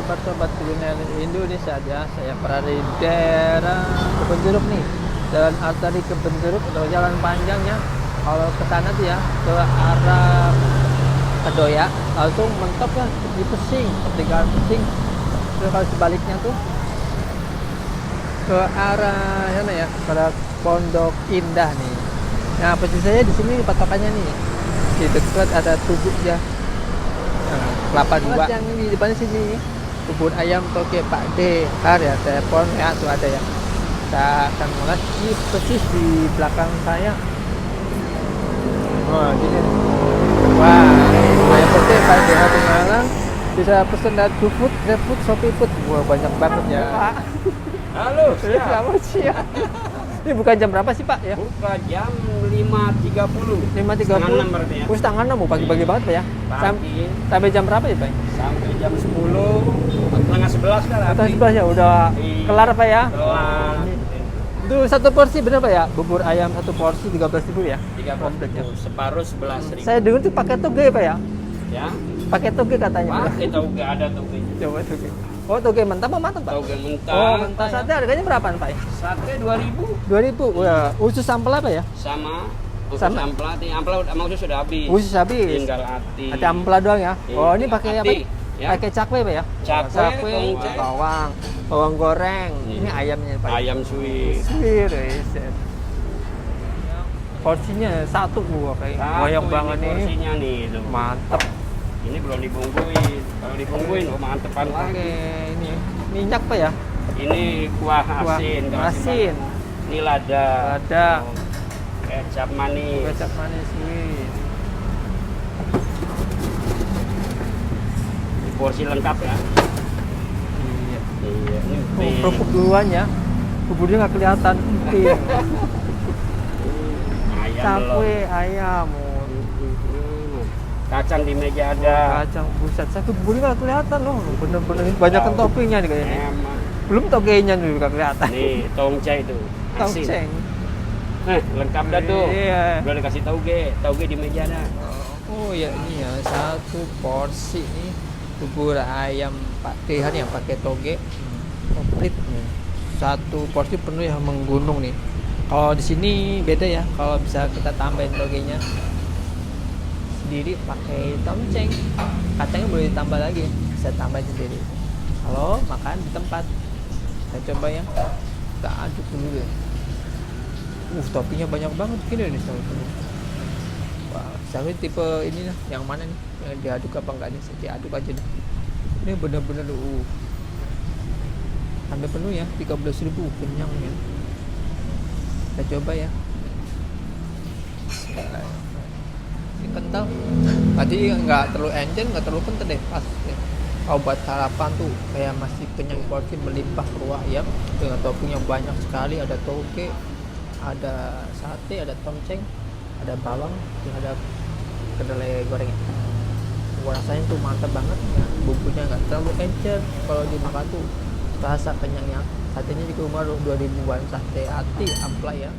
kabar sobat kuliner Indonesia ya? Saya berada di daerah Kebun Jeruk nih, Jalan Arteri Kebun Jeruk atau jalan panjangnya. Kalau ke sana tuh ya, ke arah Kedoya, langsung mentok ya di Pesing, pertigaan Pesing. Terus kalau sebaliknya tuh ke arah mana ya? Ke arah Pondok Indah nih. Nah, posisi saya di sini patokannya nih. Di dekat ada Tugu ya. Kelapa 2 yang di depan sini, bubur ayam toge Pak D, ntar ya telepon ya, tuh ada ya. Kita akan mulai di persis di belakang saya. Oh gini nih. Wah, ayam toge Pak D di Malang, bisa pesen dari GoFood, GrabFood, ShopeeFood. Wah, banyak banget ya. Halo, Selamat siang. Ini bukan jam berapa sih Pak ya? buka jam 5.30. 5.30. 6 berarti ya. Setengah 6, pagi-pagi banget Pak ya? Pagi. Sampai jam berapa ya Pak? Sampai jam 10, setengah 11 kan. Atau 11 ya udah Iya. kelar Pak ya? Kelar. Itu satu porsi bener Pak ya? Bubur ayam satu porsi 13.000 ya? 3 Komplit ya. separuh 11.000. Saya dengar tuh pakai toge Pak ya? Ya. Pakai toge katanya. Wah, kita udah ada toge. Coba toge. Oh toge mentah apa matang Pak? Toge mentah. Oh mentah. Sate harganya berapaan Pak? Sate 2.000 2.000. Wah, usus sampel apa ya? sama usus Sama? ampla. Ampla sama usus sudah habis. Usus habis. Tinggal hati. Ada ampela doang ya? Iya. Oh ini pakai apa? Hati, ya. Pakai cakwe Pak ya? Cakwe, bawang, bawang goreng. Iya. Ini ayamnya Pak. Ayam suwir. Reset. Porsinya satu gua kayak banyak banget nih. Porsinya nih tuh. Mantap. Ini belum dibumbuin. Kalau dibumbuin, oh mantepan Oke, lagi. ini minyak Pak ya? Ini kuah Kuah asin. kalau asin. Simpan. Ini lada. Lada. Oh, kecap manis. Kecap manis wih. Ini porsi lengkap ya. Iya. Iya. Ini Oh, kerupuk duluan ya. Buburnya nggak kelihatan. Iya. ayam Cakwe, belum. ayam. Oh, Kacang di meja ada. kacang buset. Saya buburnya nggak kelihatan loh. Bener-bener ini banyak Tahu. toppingnya nih kayaknya. Emang. Belum togenya nih nggak kelihatan. Nih, tongcai itu. Asin. Tongceng. Lengkap dah tuh. Iya. Udah dikasih tauge di meja dah. Oh ya ini ya satu porsi nih bubur ayam Pak Dehan yang pakai toge komplit nih. Satu porsi penuh yang menggunung nih. Kalau di sini beda ya. Kalau bisa kita tambahin togenya sendiri pakai tonceng. Kacangnya boleh ditambah lagi, bisa tambahin sendiri. Kalau makan di tempat, saya coba ya. Kita aduk dulu ya. Toppingnya banyak banget gini nih teman-teman. Wah, saya tipe ini lah, yang mana nih? Yang diaduk apa enggak nih? Saya diaduk aja nih. Ini bener-bener sampai penuh ya, 13.000 kenyang ya. Kita coba ya. Ini kental. Tadi nggak terlalu enjen, nggak terlalu kental deh, pas deh. Kalau buat sarapan tuh kayak masih kenyang, porsi melimpah ruah ayam dengan topping yang banyak sekali. Ada toge, ada sate, ada tonceng, ada bawang, ada kedelai goreng. Gua rasain tuh mantap banget ya. Bumbunya nggak terlalu encer, kalau dimakan tuh rasa kenyangnya. Satenya juga cuma 2.000-an, sate ati ampla ya.